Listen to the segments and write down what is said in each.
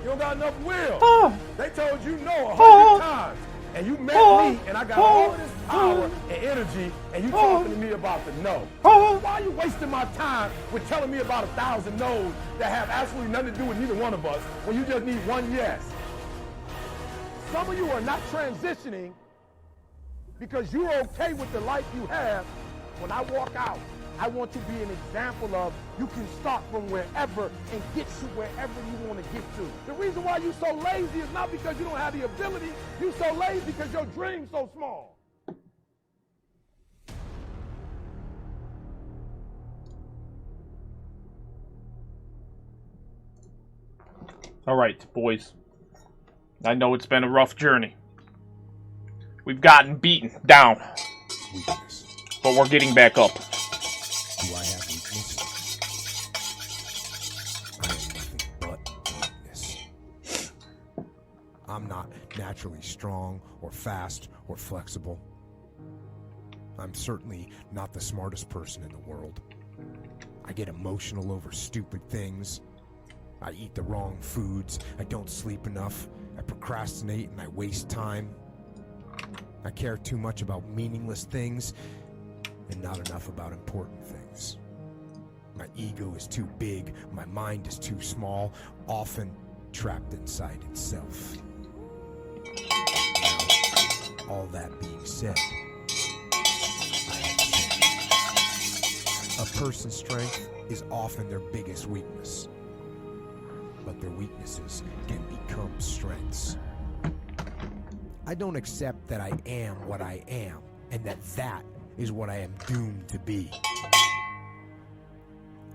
You don't got enough will. They told you no 100 times. And you met me, and I got all of this power and energy, and you talking to me about the no. Why are you wasting my time with telling me about 1,000 no's that have absolutely nothing to do with neither one of us when you just need one yes? Some of you are not transitioning because you're okay with the life you have. When I walk out, I want to be an example of you can start from wherever and get to wherever you want to get to. The reason why you're so lazy is not because you don't have the ability. You're so lazy because your dream's so small. All right, boys. I know it's been a rough journey. We've gotten beaten down. Weakness. But we're getting back up. Do I have weakness? I am nothing but weakness. I'm not naturally strong or fast or flexible. I'm certainly not the smartest person in the world. I get emotional over stupid things. I eat the wrong foods. I don't sleep enough. I procrastinate and I waste time. I care too much about meaningless things and not enough about important things. My ego is too big, my mind is too small, often trapped inside itself. Now, all that being said, I have to say, a person's strength is often their biggest weakness, but their weaknesses can become strengths. I don't accept that I am what I am, and that is what I am doomed to be.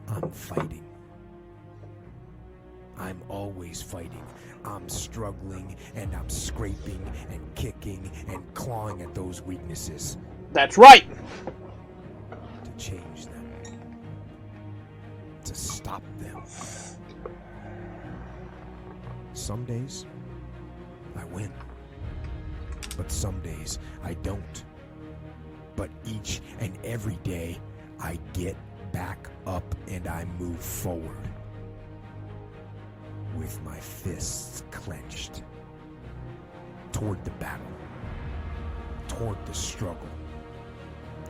I'm fighting. I'm always fighting. I'm struggling, and I'm scraping, and kicking, and clawing at those weaknesses. That's right! To change them. To stop them. Some days, I win. But some days, I don't. But each and every day, I get back up and I move forward. With my fists clenched. Toward the battle. Toward the struggle.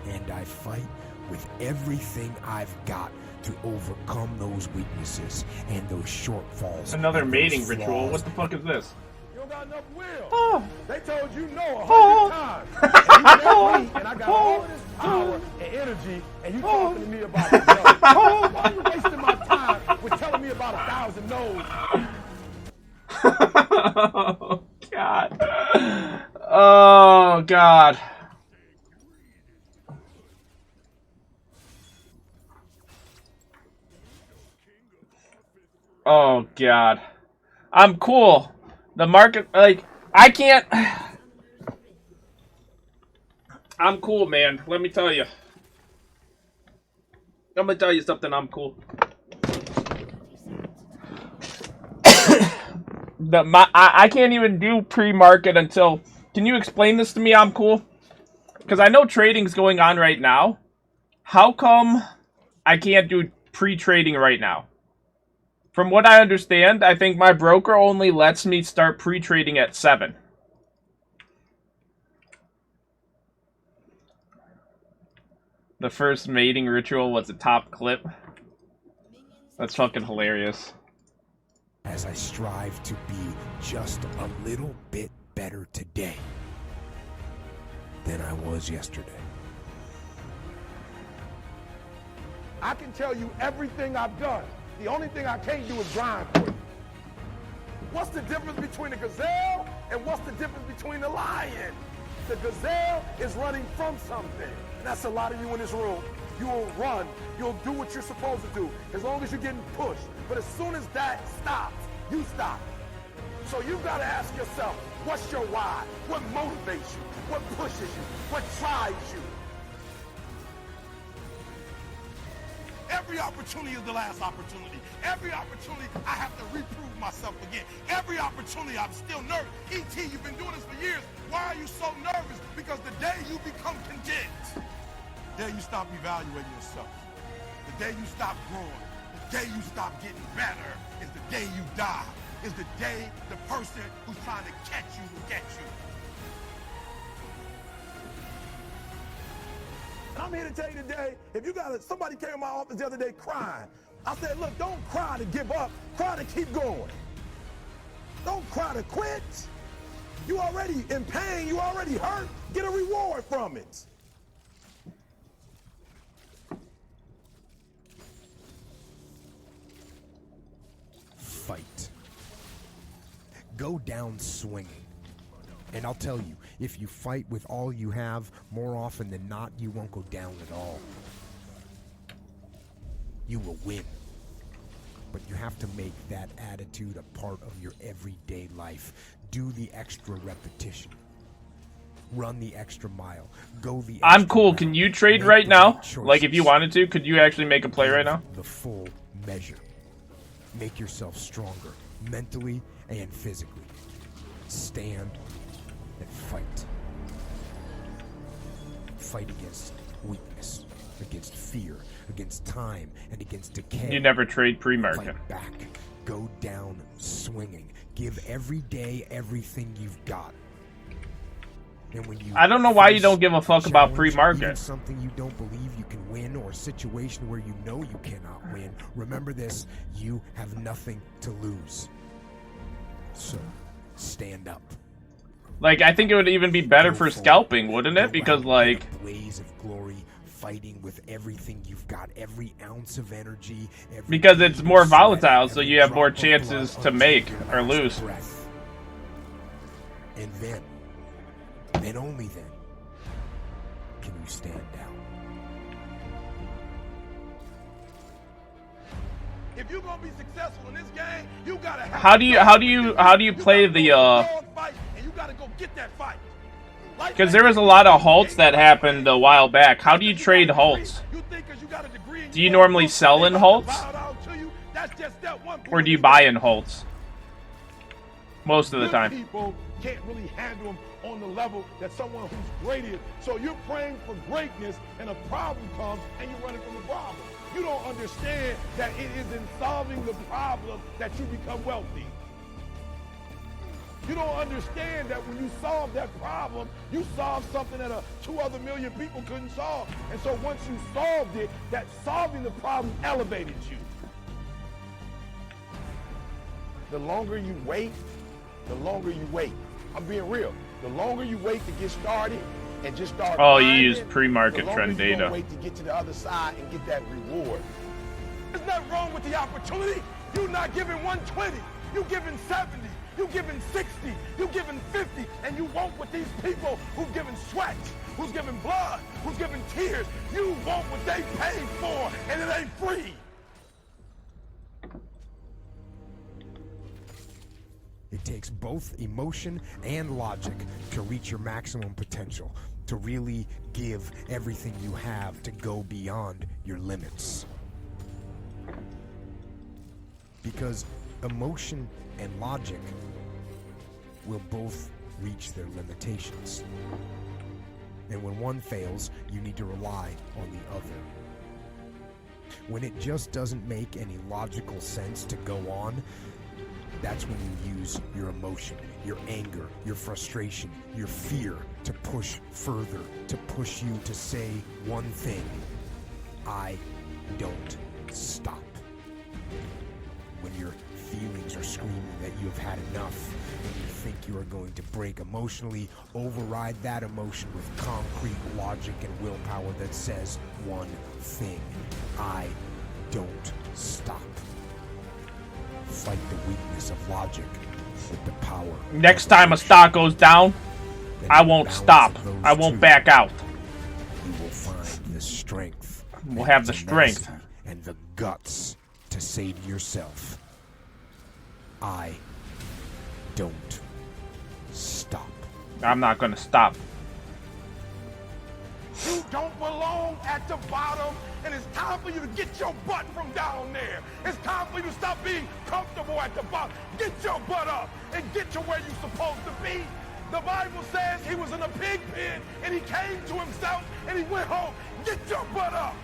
And I fight with everything I've got to overcome those weaknesses and those shortfalls. Another mating ritual? What the fuck is this? Got enough will. They told you no 100 times. And you met me, and I got all of this power and energy, and you talking to me about it. Why are you wasting my time with telling me about 1,000 no's? Oh, God. Oh, God. Oh, God. I'm cool. The market, like, I can't... I'm cool, man. Let me tell you. I'm gonna tell you something. I'm cool. I can't even do pre-market until... Can you explain this to me? I'm cool. Because I know trading's going on right now. How come I can't do pre-trading right now? From what I understand, I think my broker only lets me start pre-trading at 7. The first mating ritual was a top clip. That's fucking hilarious. As I strive to be just a little bit better today than I was yesterday. I can tell you everything I've done. The only thing I can't do is grind for you. What's the difference between a gazelle and what's the difference between a lion? The gazelle is running from something. That's a lot of you in this room. You will run. You'll do what you're supposed to do as long as you're getting pushed. But as soon as that stops, you stop. So you've got to ask yourself, what's your why? What motivates you? What pushes you? What drives you? Every opportunity is the last opportunity. Every opportunity, I have to reprove myself again. Every opportunity, I'm still nervous. E.T., you've been doing this for years. Why are you so nervous? Because the day you become content, the day you stop evaluating yourself, the day you stop growing, the day you stop getting better is the day you die. is the day the person who's trying to catch you will get you. And I'm here to tell you today, if you got somebody came in my office the other day crying. I said, look, don't cry to give up, cry to keep going. Don't cry to quit. You already in pain, you already hurt, get a reward from it. Fight. Go down swinging. And I'll tell you, if you fight with all you have, more often than not, you won't go down at all. You will win. But you have to make that attitude a part of your everyday life. Do the extra repetition. Run the extra mile. Go the extra I'm cool. mile. Can you trade Make right the now? right Like, if you choices. wanted to, could you actually make a play right now? The full measure. Make yourself stronger, mentally and physically. Stand and fight. Fight against weakness, against fear, against time, and against decay. You never trade pre-market. Fight back. Go down swinging. Give every day everything you've got. And when you I don't know why you face don't give a fuck about challenge, pre-market. even something you don't believe you can win, or a situation where you know you cannot win, remember this: you have nothing to lose. So, stand up. Like, I think it would even be better for scalping, wouldn't it? Because, like, a blaze of glory, fighting with everything you've got, every ounce of energy. because it's more volatile, so you have more chances to make or lose. Breath. And then, and only then, can you stand down. If you're gonna be successful in this game, you gotta have How do you play the fight, and you gotta go get that fight. because there was a lot of halts that happened a while back. How do you trade halts? Do you normally sell in halts? Or do you buy in halts? Most of the time. People can't really handle them on the level that someone who's great is. So you're praying for greatness, and a problem comes, and you're running from the problem. You don't understand that it is in solving the problem that you become wealthy. You don't understand that when you solve that problem, you solve something that 2 other million people couldn't solve. And so once you solved it, that solving the problem elevated you. The longer you wait, the longer you wait. I'm being real. The longer you wait to get started and just start. Oh, you grinding, use pre-market the trend longer you data. gonna wait to get to the other side and get that reward. There's nothing wrong with the opportunity. You're not giving 120. You're giving 70. You're giving 60. You're giving 50. And you want what these people who've given sweat, who's given blood, who's given tears, you want what they paid for, and it ain't free. It takes both emotion and logic to reach your maximum potential, to really give everything you have, to go beyond your limits. Because emotion and logic will both reach their limitations. And when one fails, you need to rely on the other. When it just doesn't make any logical sense to go on, that's when you use your emotion, your anger, your frustration, your fear to push further, to push you to say one thing: I don't stop. When your feelings are screaming that you have had enough and you think you are going to break emotionally, override that emotion with concrete logic and willpower that says one thing: I don't stop. Fight the weakness of logic with the power. Next time a stock goes down, I won't stop. I won't back out. You will find the strength. We'll have the strength and the guts to say to yourself, I don't stop. I'm not gonna stop. You don't belong at the bottom, and it's time for you to get your butt from down there. It's time for you to stop being comfortable at the bottom. Get your butt up and get to where you're supposed to be. The Bible says he was in a pig pen, and he came to himself, and he went home. Get your butt up.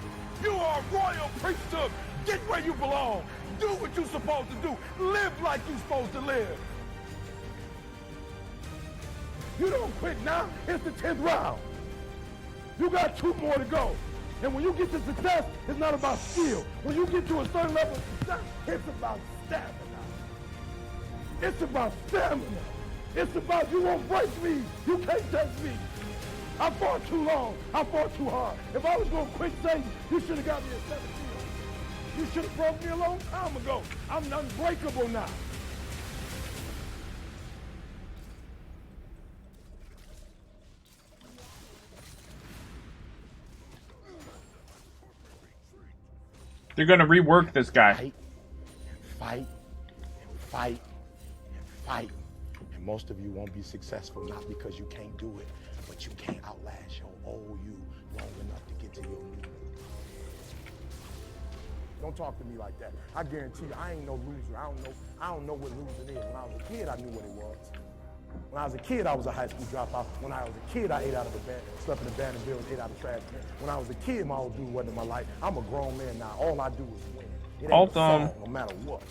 You are a royal priesthood. Get where you belong. Do what you're supposed to do. Live like you're supposed to live. You don't quit now. It's the 10th round. You got 2 more to go. And when you get to success, it's not about skill. When you get to a certain level of success, it's about stamina. It's about stamina. It's about you won't break me. You can't touch me. I fought too long. I fought too hard. If I was going to quit Satan, you should have got me at 17. You should have broke me a long time ago. I'm unbreakable now. They're gonna rework this guy. Fight, fight, and fight, and fight. And most of you won't be successful, not because you can't do it, but you can't outlast your old you long enough to get to your new. Don't talk to me like that. I guarantee you, I ain't no loser. I don't know what losing is. When I was a kid, I knew what it was. When I was a kid, I was a high school dropout. When I was a kid, I ate out of the band, slept in the abandoned building, ate out of trash can. When I was a kid, my old dude wasn't in my life. I'm a grown man now. All I do is win. It ain't a song, no matter what.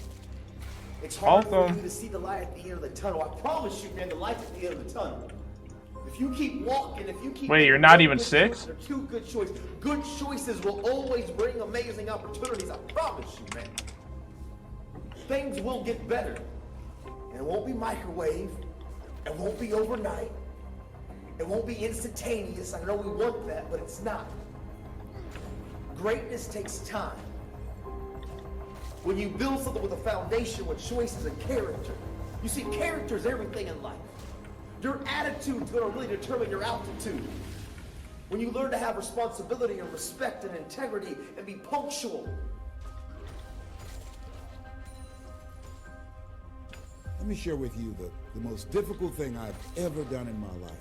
It's hard for you to see the light at the end of the tunnel. I promise you, man, the light at the end of the tunnel. If you keep walking, if you keep... Wait, you're not even 6? They're 2 good choices. Good choices will always bring amazing opportunities. I promise you, man. Things will get better. And it won't be microwave. It won't be overnight. It won't be instantaneous. I know we want that, but it's not. Greatness takes time. When you build something with a foundation with choices and character, you see, character is everything in life. Your attitude's going to really determine your altitude. When you learn to have responsibility and respect and integrity and be punctual. Let me share with you the most difficult thing I've ever done in my life.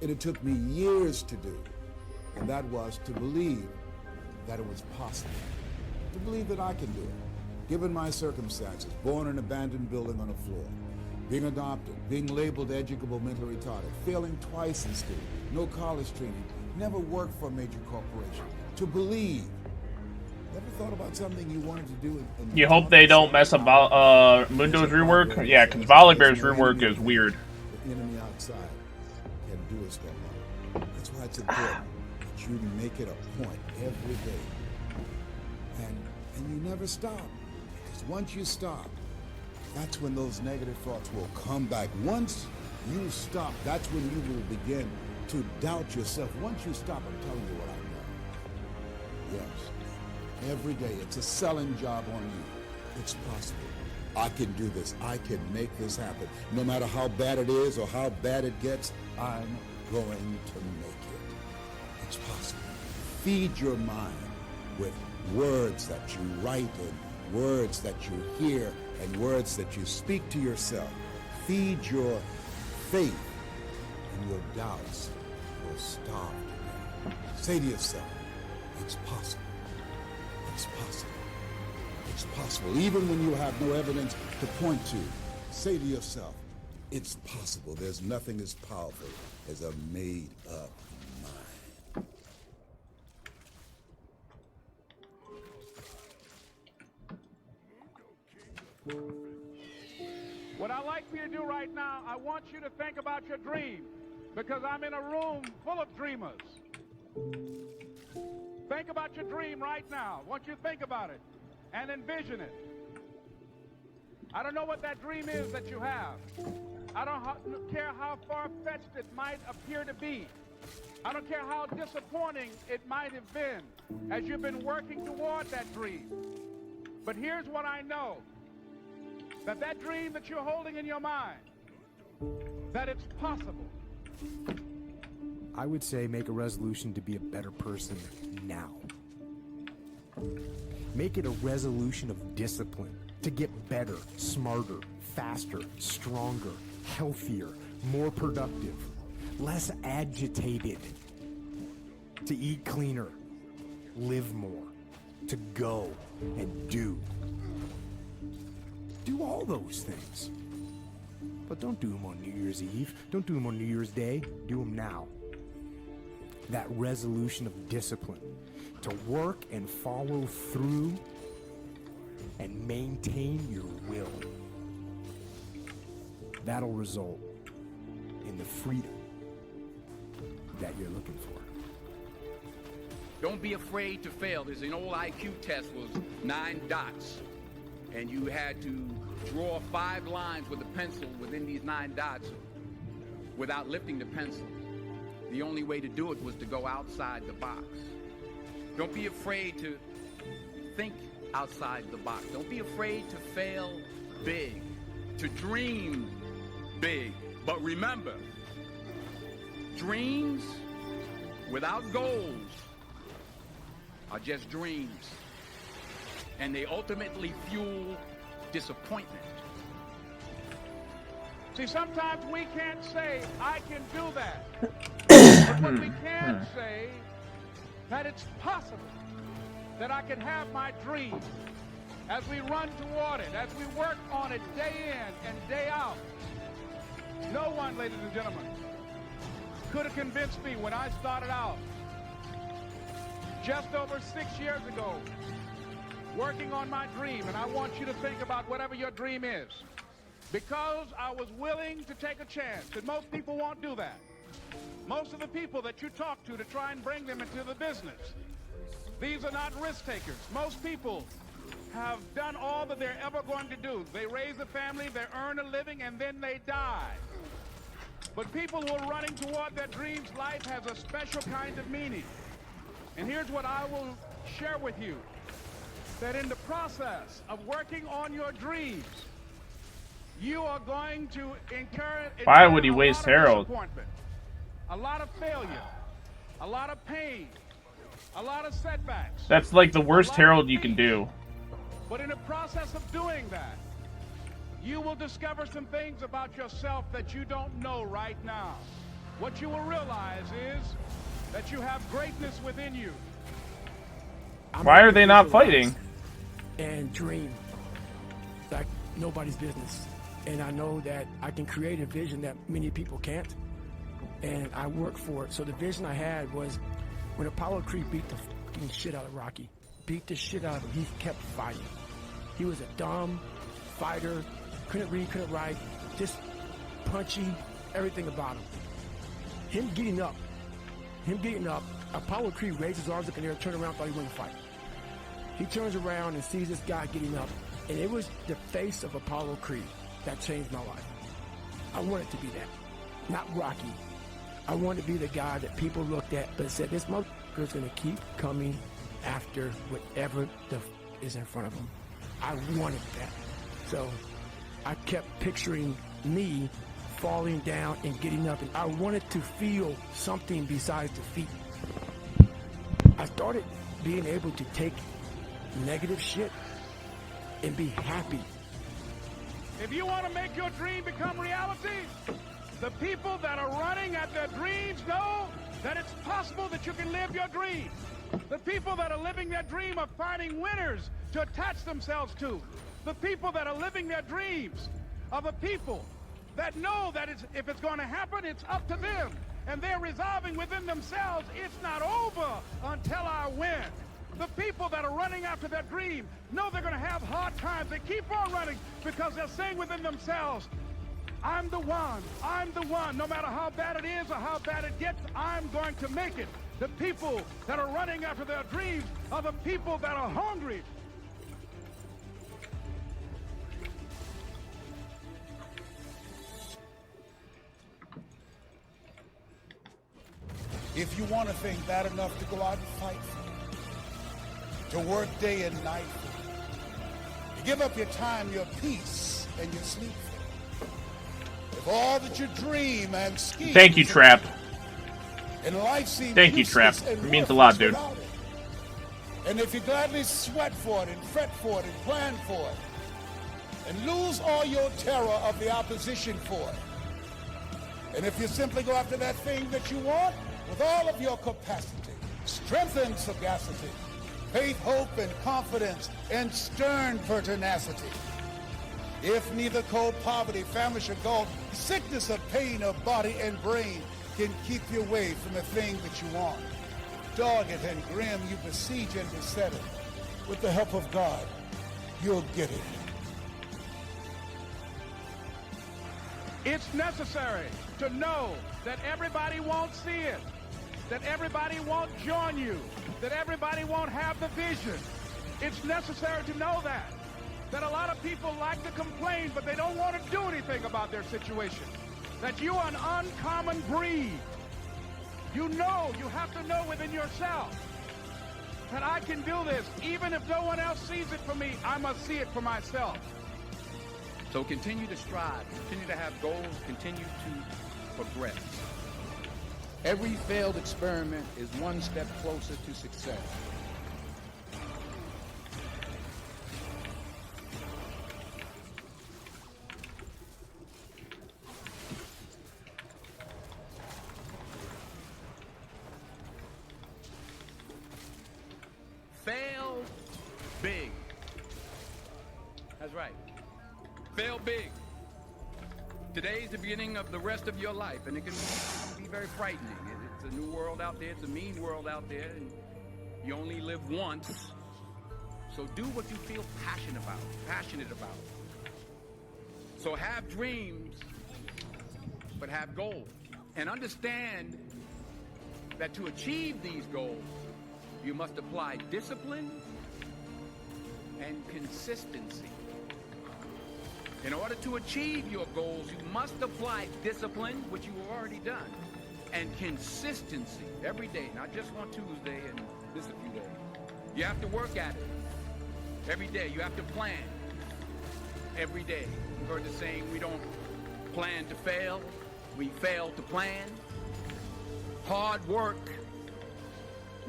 And it took me years to do. And that was to believe that it was possible. To believe that I can do it. Given my circumstances, born in an abandoned building on a floor, being adopted, being labeled educable, mentally retarded, failing twice in school, no college training, never worked for a major corporation. To believe. Ever thought about something you wanted to do? You hope they don't mess up Mundo's rework? Yeah, because Volibear's rework is weird. The enemy outside can do us no harm. That's why it's important that you make it a point every day. And you never stop. Because once you stop, that's when those negative thoughts will come back. Once you stop, that's when you will begin to doubt yourself. Once you stop, I'm telling you what I know. Yes. Every day, it's a selling job on you. It's possible. I can do this. I can make this happen. No matter how bad it is or how bad it gets, I'm going to make it. It's possible. Feed your mind with words that you write and words that you hear and words that you speak to yourself. Feed your faith and your doubts will stop. Say to yourself, it's possible. It's possible. It's possible. Even when you have no evidence to point to, say to yourself, it's possible. There's nothing as powerful as a made-up mind. What I'd like for you to do right now, I want you to think about your dream, because I'm in a room full of dreamers. Think about your dream right now. I want you to think about it and envision it. I don't know what that dream is that you have. I don't care how far-fetched it might appear to be. I don't care how disappointing it might have been as you've been working toward that dream. But here's what I know. That dream that you're holding in your mind, that it's possible. I would say make a resolution to be a better person now. Make it a resolution of discipline to get better, smarter, faster, stronger, healthier, more productive, less agitated, to eat cleaner, live more, to go and do. Do all those things. But don't do them on New Year's Eve. Don't do them on New Year's Day. Do them now. That resolution of discipline to work and follow through and maintain your will. That'll result in the freedom that you're looking for. Don't be afraid to fail. There's an old IQ test was 9 dots. And you had to draw 5 lines with a pencil within these 9 dots without lifting the pencil. The only way to do it was to go outside the box. Don't be afraid to think outside the box. Don't be afraid to fail big, to dream big. But remember, dreams without goals are just dreams. And they ultimately fuel disappointment. See, sometimes we can't say, I can do that. But what we can say, that it's possible that I can have my dream as we run toward it, as we work on it day in and day out. No one, ladies and gentlemen, could have convinced me when I started out just over 6 years ago, working on my dream. And I want you to think about whatever your dream is. Because I was willing to take a chance, and most people won't do that. Most of the people that you talk to try and bring them into the business, these are not risk takers. Most people have done all that they're ever going to do. They raise a family, they earn a living, and then they die. But people who are running toward their dreams, life has a special kind of meaning. And here's what I will share with you. That in the process of working on your dreams, you are going to incur Why would he waste Harold? A lot of failure, a lot of pain, a lot of setbacks. That's like the worst Harold you can do. But in the process of doing that, you will discover some things about yourself that you don't know right now. What you will realize is that you have greatness within you. Why are they not fighting? And dream like nobody's business. And I know that I can create a vision that many people can't. And I work for it. So the vision I had was when Apollo Creed beat the fucking shit out of Rocky, beat the shit out of him, he kept fighting. He was a dumb fighter, couldn't read, couldn't write, just punchy, everything about him. Him getting up, Apollo Creed raised his arms up in the air, turned around, thought he wouldn't fight. He turns around and sees this guy getting up, and it was the face of Apollo Creed that changed my life. I wanted to be that, not Rocky. I wanted to be the guy that people looked at but said, this motherfucker's gonna keep coming after whatever the is in front of him. I wanted that. So I kept picturing me falling down and getting up, and I wanted to feel something besides defeat. I started being able to take negative shit and be happy. If you want to make your dream become reality, the people that are running at their dreams know that it's possible that you can live your dream. The people that are living their dream are finding winners to attach themselves to. The people that are living their dreams are the people that know that if it's going to happen, it's up to them. And they're resolving within themselves, it's not over until I win. The people that are running after their dream know they're going to have hard times. They keep on running because they're saying within themselves, I'm the one. I'm the one. No matter how bad it is or how bad it gets, I'm going to make it. The people that are running after their dreams are the people that are hungry. If you want a thing bad enough to go out and fight for it, to work day and night for it, to give up your time, your peace, and your sleep for it, if all that you dream and scheme. Thank you, Trap. And life seems Thank you, Trap. It means a lot, dude. And if you gladly sweat for it and fret for it and plan for it, and lose all your terror of the opposition for it, and if you simply go after that thing that you want, with all of your capacity, strength and sagacity, faith, hope, and confidence, and stern pertinacity. If neither cold poverty, famish, or gulf, sickness or pain of body and brain can keep you away from the thing that you want, dogged and grim, you besiege and beset it with the help of God. You'll get it. It's necessary to know that everybody won't see it, that everybody won't join you, that everybody won't have the vision. It's necessary to know that a lot of people like to complain, but they don't want to do anything about their situation, that you are an uncommon breed. You know, you have to know within yourself that I can do this. Even if no one else sees it for me, I must see it for myself. So continue to strive, continue to have goals, continue to progress. Every failed experiment is one step closer to success. Fail big. That's right. Fail big. Today's the beginning of the rest of your life, and it can be very frightening. It's a new world out there. It's a mean world out there, and you only live once. So do what you feel passionate about. So have dreams, but have goals. And understand that to achieve these goals, you must apply discipline and consistency. In order to achieve your goals, you must apply discipline, which you have already done, and consistency every day, not just on Tuesday and this a few days. You have to work at it every day. You have to plan every day. You've heard the saying, we don't plan to fail, we fail to plan. Hard work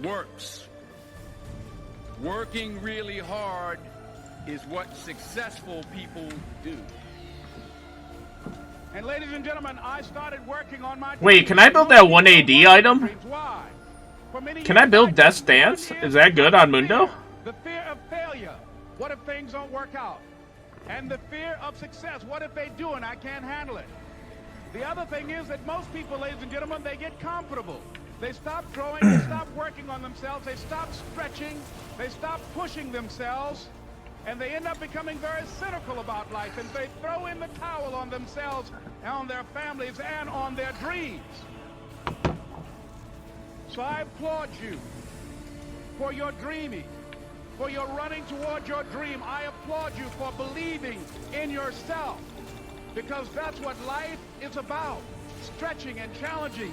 works. Working really hard is what successful people do. And ladies and gentlemen, I started working on my... Wait, can I build that 1 AD item? Why? For many Can I years, build I Death's Dance? Is that good on Mundo? The fear of failure. What if things don't work out? And the fear of success. What if they do and I can't handle it? The other thing is that most people, ladies and gentlemen, they get comfortable. They stop growing, they stop working on themselves, they stop stretching, they stop pushing themselves, and they end up becoming very cynical about life, and they throw in the towel on themselves, and on their families, and on their dreams. So I applaud you for your dreaming, for your running toward your dream. I applaud you for believing in yourself, because that's what life is about, stretching and challenging,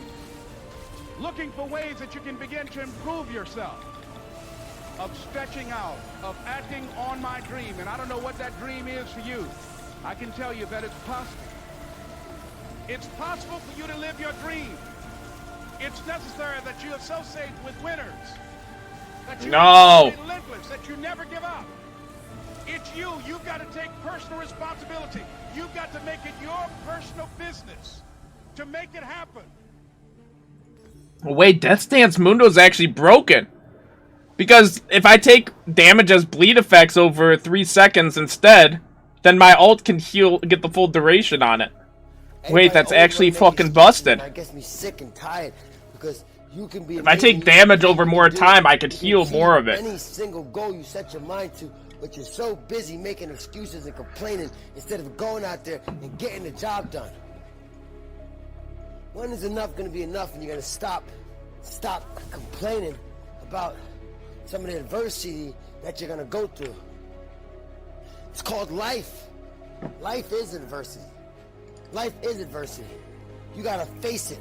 looking for ways that you can begin to improve yourself, of stretching out, of acting on my dream. And I don't know what that dream is for you. I can tell you that it's possible. It's possible for you to live your dream. It's necessary that you associate with winners, that you be relentless, that you never give up. It's you. You've got to take personal responsibility. You've got to make it your personal business to make it happen. Wait, Death's Dance Mundo's actually broken. Because if I take damage as bleed effects over 3 seconds instead, then my ult can heal, get the full duration on it. Wait, that's actually fucking busted. That gets me sick and tired because you can be. If I take damage over more time, I could heal more of it. Any single goal you set your mind to, but you're so busy making excuses and complaining instead of going out there and getting the job done. When is enough going to be enough, and you're going to stop complaining about some of the adversity that you're going to go through? It's called life. Life is adversity. Life is adversity. You got to face it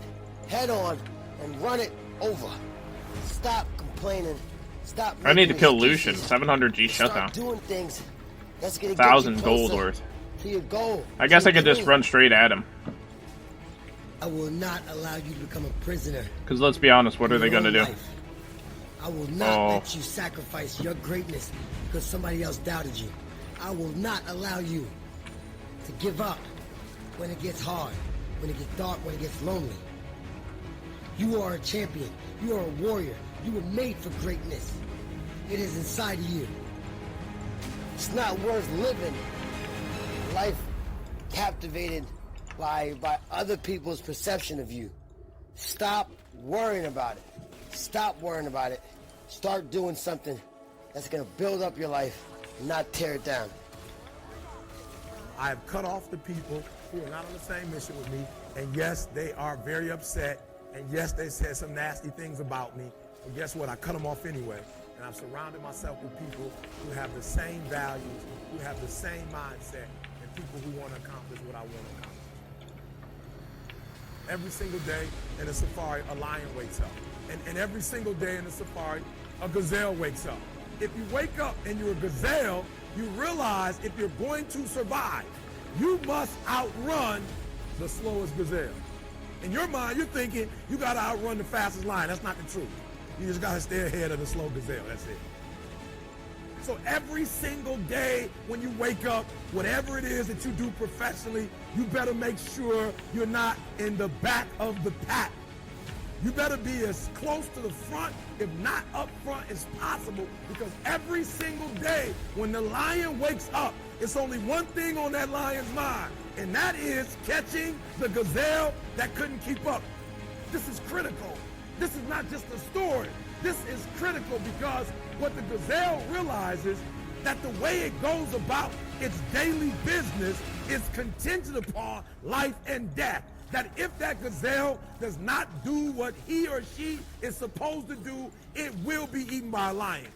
head on and run it over. Stop complaining. Stop. I need to kill Lucian. 700 G shutdown. Doing things that's going to 1,000 gold worth. To your goal. I guess I could just run straight at him. I will not allow you to become a prisoner. Because let's be honest, what are they going to do? I will not let you sacrifice your greatness because somebody else doubted you. I will not allow you to give up when it gets hard, when it gets dark, when it gets lonely. You are a champion. You are a warrior. You were made for greatness. It is inside of you. It's not worth living life captivated by other people's perception of you. Stop worrying about it. Stop worrying about it. Start doing something that's going to build up your life not tear it down. I have cut off the people who are not on the same mission with me. And yes, they are very upset. And yes, they said some nasty things about me. But guess what? I cut them off anyway. And I've surrounded myself with people who have the same values, who have the same mindset, and people who want to accomplish what I want to accomplish. Every single day in the safari, a lion wakes up. And every single day in the safari, a gazelle wakes up. If you wake up and you're a gazelle, you realize if you're going to survive, you must outrun the slowest gazelle. In your mind, you're thinking you got to outrun the fastest lion. That's not the truth. You just got to stay ahead of the slow gazelle. That's it. So every single day when you wake up, whatever it is that you do professionally, you better make sure you're not in the back of the pack. You better be as close to the front, if not up front, as possible, because every single day when the lion wakes up, it's only one thing on that lion's mind, and that is catching the gazelle that couldn't keep up. This is critical. This is not just a story. This is critical because what the gazelle realizes that the way it goes about its daily business is contingent upon life and death. That if that gazelle does not do what he or she is supposed to do, it will be eaten by a lion.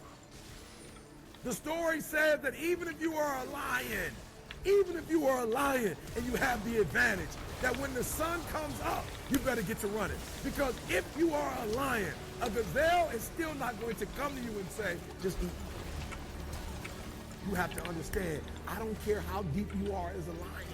The story says that even if you are a lion and you have the advantage, that when the sun comes up, you better get to running. Because if you are a lion, a gazelle is still not going to come to you and say, just eat. You have to understand, I don't care how deep you are as a lion.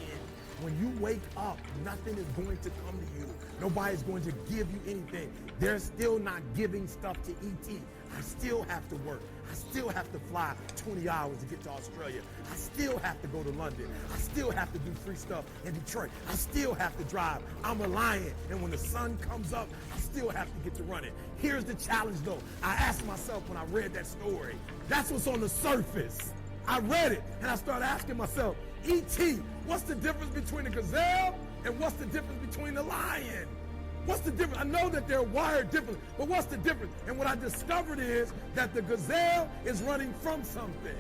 When you wake up, nothing is going to come to you. Nobody's going to give you anything. They're still not giving stuff to ET. I still have to work. I still have to fly 20 hours to get to Australia. I still have to go to London. I still have to do free stuff in Detroit. I still have to drive. I'm a lion, and when the sun comes up, I still have to get to running. Here's the challenge, though. I asked myself when I read that story, that's what's on the surface. I read it, and I started asking myself, E.T., what's the difference between a gazelle and what's the difference between a lion? What's the difference? I know that they're wired differently, but what's the difference? And what I discovered is that the gazelle is running from something.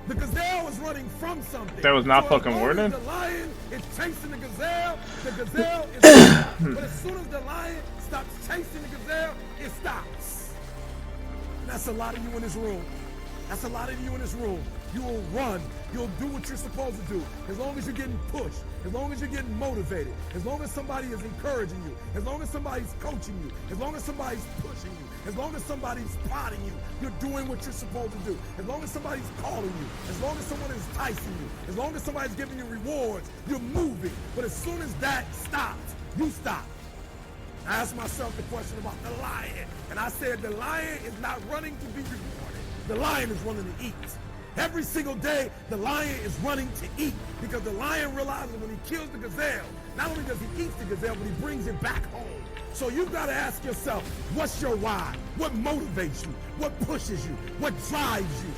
The gazelle is running from something. That was not so fucking worded. The lion is chasing the gazelle is running. But as soon as the lion stops chasing the gazelle, it stops. And that's a lot of you in this room. That's a lot of you in this room. You will run. You'll do what you're supposed to do. As long as you're getting pushed, as long as you're getting motivated, as long as somebody is encouraging you, as long as somebody's coaching you, as long as somebody's pushing you, as long as somebody's prodding you, you're doing what you're supposed to do. As long as somebody's calling you, as long as someone is enticing you, as long as somebody's giving you rewards, you're moving. But as soon as that stops, you stop. I asked myself the question about the lion, and I said the lion is not running to be rewarded. The lion is running to eat. Every single day, the lion is running to eat because the lion realizes when he kills the gazelle, not only does he eat the gazelle, but he brings it back home. So you've got to ask yourself, what's your why? What motivates you? What pushes you? What drives you?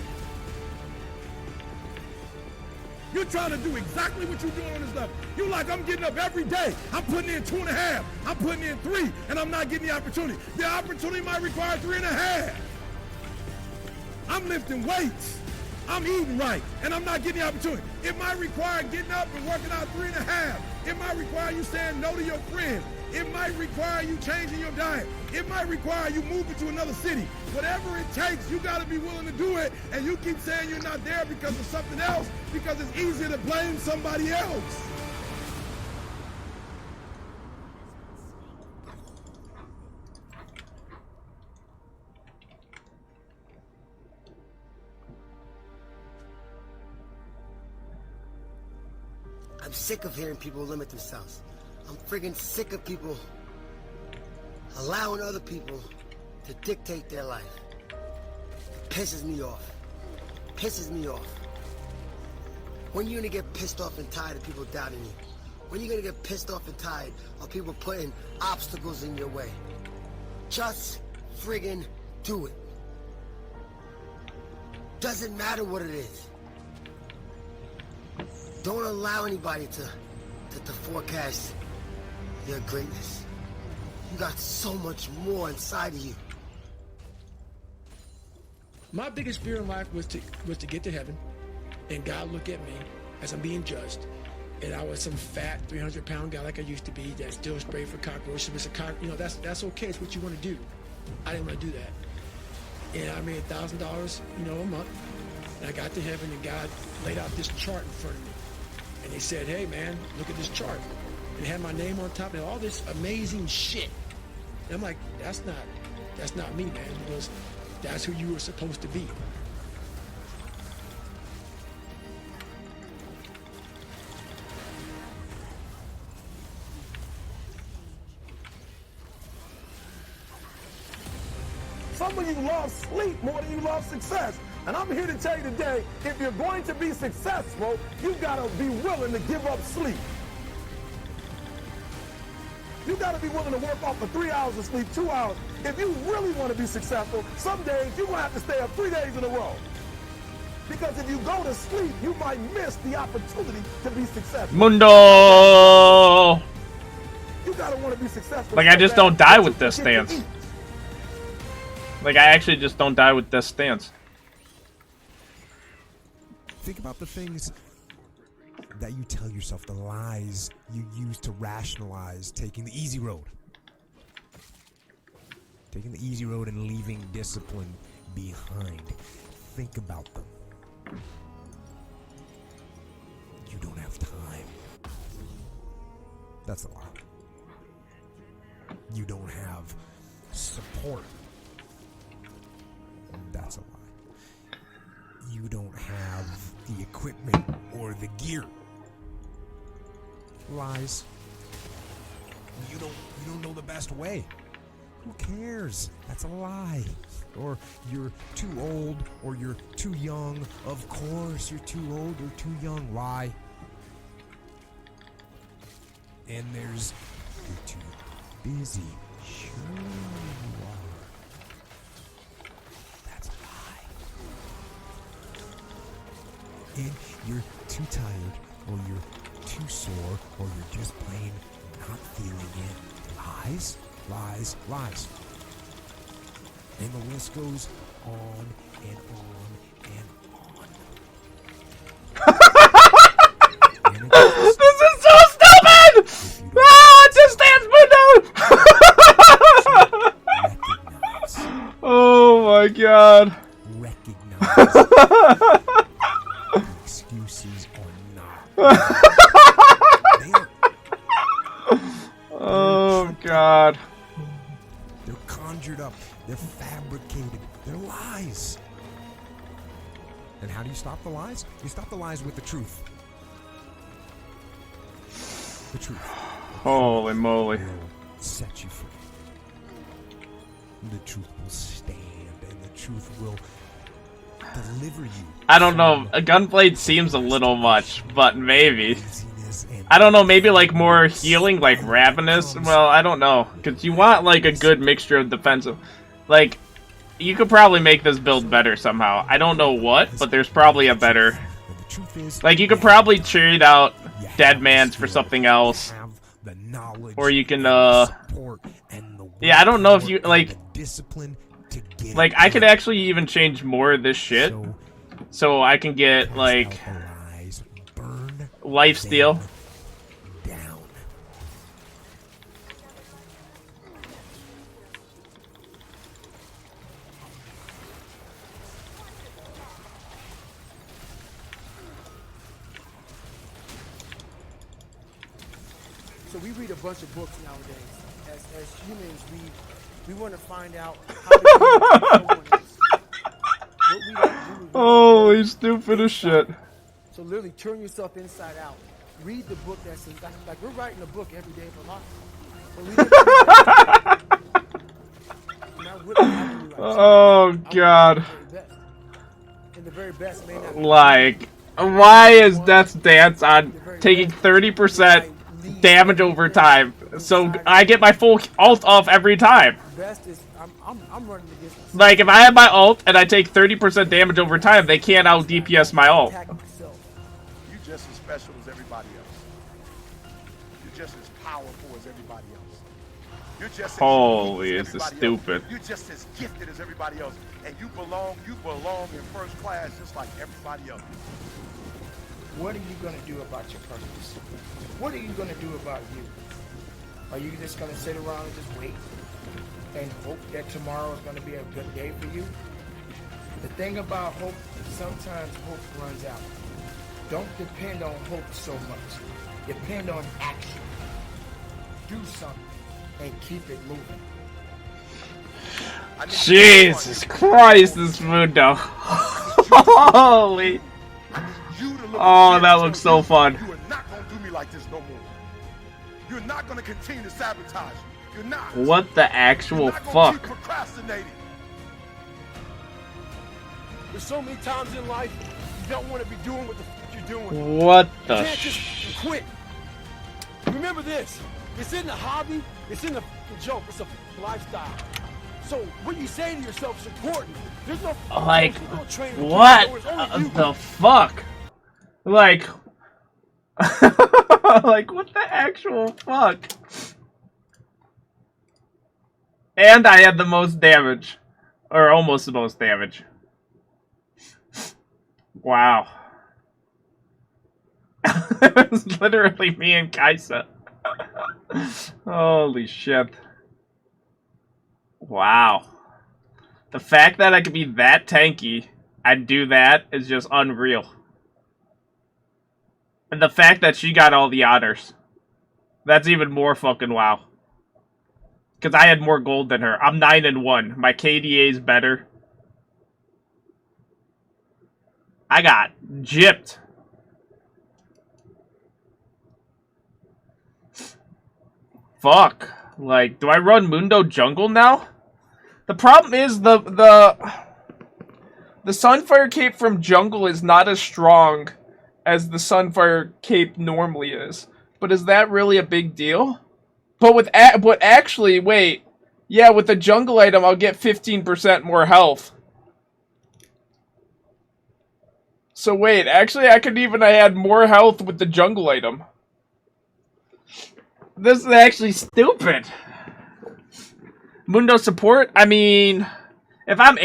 You're trying to do exactly what you're doing on this level. You're like, I'm getting up every day. I'm putting in 2.5. I'm putting in 3, and I'm not getting the opportunity. The opportunity might require 3.5. I'm lifting weights. I'm eating right, and I'm not getting the opportunity. It might require getting up and working out 3.5. It might require you saying no to your friends. It might require you changing your diet. It might require you moving to another city. Whatever it takes, you got to be willing to do it, and you keep saying you're not there because of something else, because it's easier to blame somebody else. I'm sick of hearing people limit themselves. I'm friggin' sick of people allowing other people to dictate their life. It pisses me off. Pisses me off. When are you gonna get pissed off and tired of people doubting you? When are you gonna get pissed off and tired of people putting obstacles in your way? Just friggin' do it. Doesn't matter what it is. Don't allow anybody to forecast your greatness. You got so much more inside of you. My biggest fear in life was to get to heaven, and God look at me as I'm being judged, and I was some fat 300-pound guy like I used to be that still sprayed for cockroaches. It's that's okay. It's what you want to do. I didn't want to do that, and I made $1,000, a month. And I got to heaven, and God laid out this chart in front of me, and He said, "Hey, man, look at this chart." And it had my name on top and all this amazing shit. And I'm like, that's not me, man. Because that's who you were supposed to be. Some of you love sleep more than you love success. And I'm here to tell you today, if you're going to be successful, you gotta be willing to give up sleep. You gotta be willing to work off for 3 hours of sleep, 2 hours. If you really want to be successful, some days you're gonna have to stay up 3 days in a row. Because if you go to sleep, you might miss the opportunity to be successful. Mundo! You gotta want to be successful. Like, I just don't die with this stance. Like, I actually just don't die with this stance. Think about the things that you tell yourself, the lies you use to rationalize taking the easy road. Taking the easy road and leaving discipline behind. Think about them. You don't have time. That's a lie. You don't have support. That's a lie. You don't have the equipment or the gear. Lies. You don't know the best way. Who cares? That's a lie. Or you're too old, or you're too young. Of course you're too old or too young. Lie. And there's you're too busy. Sure you are. That's a lie. And you're too tired, or you're too sore, or you're just plain not feeling it. Lies, lies, lies. And the list goes on and on and on. This is so stupid! Ah, it just stands Mundo! Oh my god. Recognize. Excuses are not. Oh god. They're conjured up. They're fabricated. They're lies. And how do you stop the lies? You stop the lies with the truth. The truth. Holy moly. Will set you free. The truth will stand, and the truth will deliver you. I don't know. A gunblade seems a little much, but maybe. I don't know, maybe like more healing, like ravenous. Well, I don't know. Because you want like a good mixture of defensive. Like, you could probably make this build better somehow. I don't know what, but there's probably a better... Like, you could probably trade out Dead Man's for something else. Or you can, yeah, I don't know if you, like... Like, I could actually even change more of this shit. So I can get, like... Lifesteal. So we read a bunch of books nowadays. As humans, we want to find out how to do Holy stupid as shit. So literally turn yourself inside out. Read the book that says, like we're writing a book every day of our life. Oh god. And the very best may not be. Like, why is Death's Dance on taking 30% damage over time? So I get my full ult off every time. Best is I'm running against. Like, if I have my ult and I take 30% damage over time, they can't out DPS my ult. You're just as special as everybody else. You're just as powerful as everybody else. You're just as Holy, unique as this is everybody else. stupid. You're just as gifted as everybody else. And you belong in first class just like everybody else. What are you going to do about your purpose? What are you going to do about you? Are you just going to sit around and just wait and hope that tomorrow is going to be a good day for you? The thing about hope, sometimes hope runs out. Don't depend on hope so much. Depend on action. Do something and keep it moving. Jesus Christ, this Mundo. Holy. Oh, that looks so fun. You are not going to do me like this no more. You're not going to continue to sabotage me. You're not. What the actual You're not gonna keep fuck? procrastinating. There's so many times in life you don't want to be doing what the fuck you're doing. What You the can't just quit. Remember this. This isn't a hobby. This isn't a joke. It's a lifestyle. So what you say to yourself is important. There's no like no trainer. what It's only you. the fuck? Like like what the actual fuck? And I had the most damage. Or almost the most damage. Wow. It's literally me and Kaisa. Holy shit. Wow. The fact that I could be that tanky and do that is just unreal. And the fact that she got all the honors. That's even more fucking wow. Because I had more gold than her. I'm 9-1. My KDA is better. I got gypped. Fuck. Like, do I run Mundo jungle now? The problem is the Sunfire Cape from jungle is not as strong as the Sunfire Cape normally is. But is that really a big deal? But actually, wait. Yeah, with the jungle item, I'll get 15% more health. So wait, actually, I could even add more health with the jungle item. This is actually stupid. Mundo support? I mean, if I'm